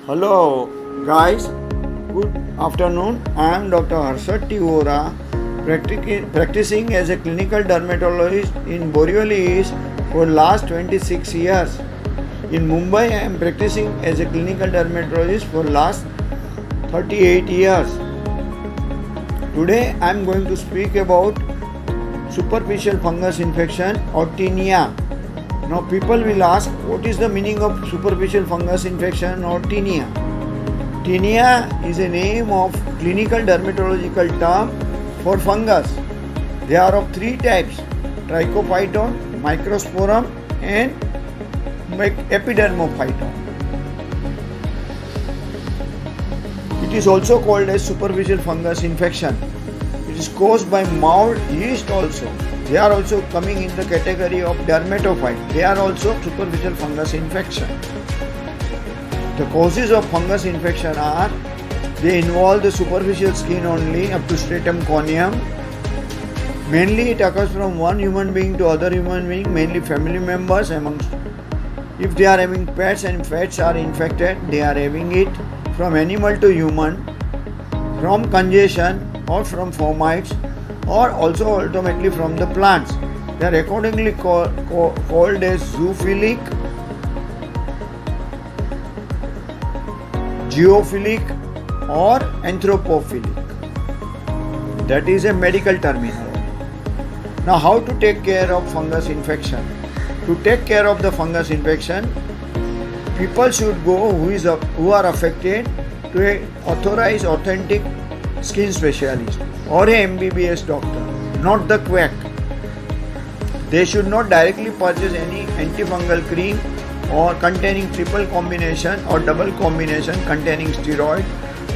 Hello, guys. Good afternoon. I am Dr. Harshad Tivora, practicing as a clinical dermatologist in Borivali East for last 26 years. In Mumbai, I am practicing as a clinical dermatologist for last 38 years. Today, I am going to speak about superficial fungus infection or tinea. Now people will ask, what is the meaning of superficial fungus infection or tinea? Tinea is a name of clinical dermatological term for fungus. They are of three types: trichophyton, microsporum and epidermophyton. It is also called as superficial fungus infection. It is caused by mold yeast also. They are also coming in the category of dermatophyte. They are also superficial fungus infection. The causes of fungus infection are, they involve the superficial skin only up to stratum corneum. Mainly it occurs from one human being to other human being, mainly family members amongst. If they are having pets and pets are infected, they are having it from animal to human, from congestion or from fomites, or also ultimately from the plants. They are accordingly called as zoophilic, geophilic or anthropophilic. That is a medical terminology. Now how to take care of fungus infection? To take care of the fungus infection, people should go who are affected to an authorized authentic skin specialist or a MBBS doctor, not the quack. They should not directly purchase any antifungal cream or containing triple combination or double combination containing steroid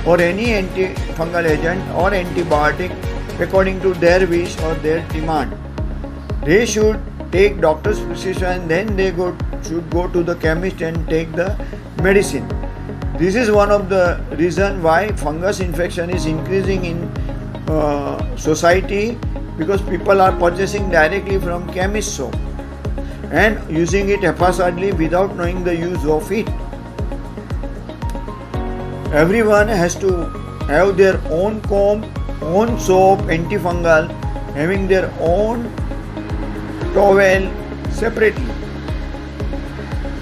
or any antifungal agent or antibiotic according to their wish or their demand. They should take doctor's prescription, then they should go to the chemist and take the medicine. This is one of the reasons why fungus infection is increasing in society, because people are purchasing directly from chemist soap and using it haphazardly without knowing the use of it. Everyone has to have their own comb, own soap, antifungal, having their own towel separately.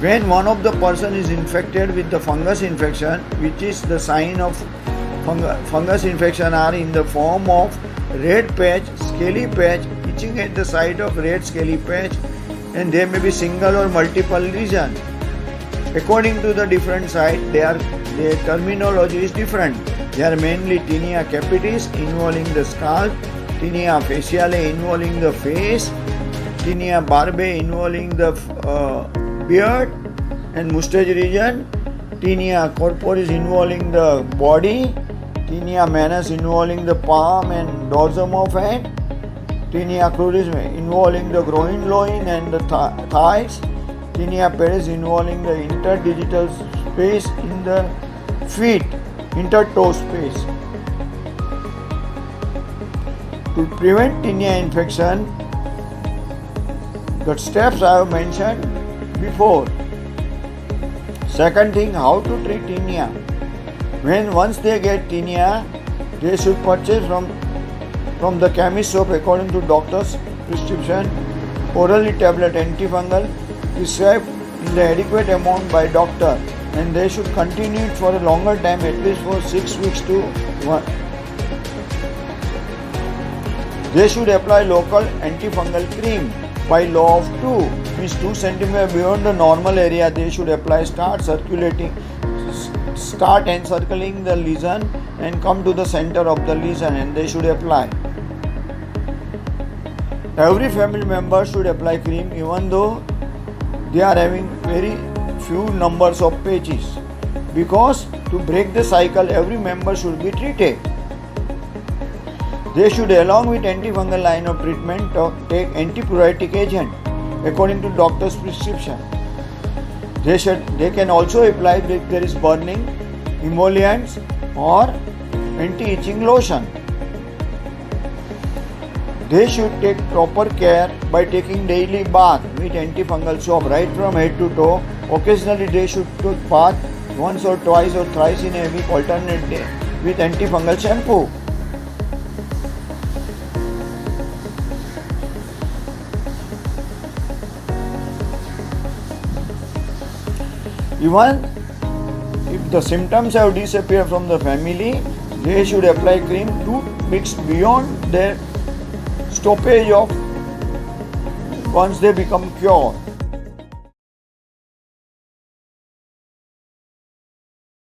When one of the person is infected with the fungus infection, which is the sign of fungus infection are in the form of red patch, scaly patch, itching at the site of red scaly patch, and there may be single or multiple lesions. According to the different site, their terminology is different. They are mainly tinea capitis involving the scalp, tinea faciale involving the face, tinea barbae involving the beard and mustache region, tinea corporis involving the body, tinea manus involving the palm and dorsum of hand, tinea cruris involving the groin, loin and the thighs, tinea pedis involving the interdigital space in the feet, intertoe space. To prevent tinea infection, the steps I have mentioned before. Second thing, how to treat tinea. Once they get tinea, they should purchase from the chemist soap according to doctor's prescription, orally tablet antifungal prescribed in the adequate amount by doctor, and they should continue it for a longer time, at least for 6 weeks to 1. They should apply local antifungal cream by law of 2, means 2 cm beyond the normal area. They should apply, start encircling the lesion and come to the center of the lesion, and they should apply. Every family member should apply cream even though they are having very few numbers of patches, because to break the cycle every member should be treated. They should, along with antifungal line of treatment, take antipyretic agent according to doctor's prescription. They can also apply if there is burning, emollients or anti-itching lotion. They should take proper care by taking daily bath with antifungal soap right from head to toe. Occasionally they should take bath once or twice or thrice in a week alternate day with antifungal shampoo. Even if the symptoms have disappeared from the family, they should apply cream 2 weeks beyond their stoppage of once they become cured.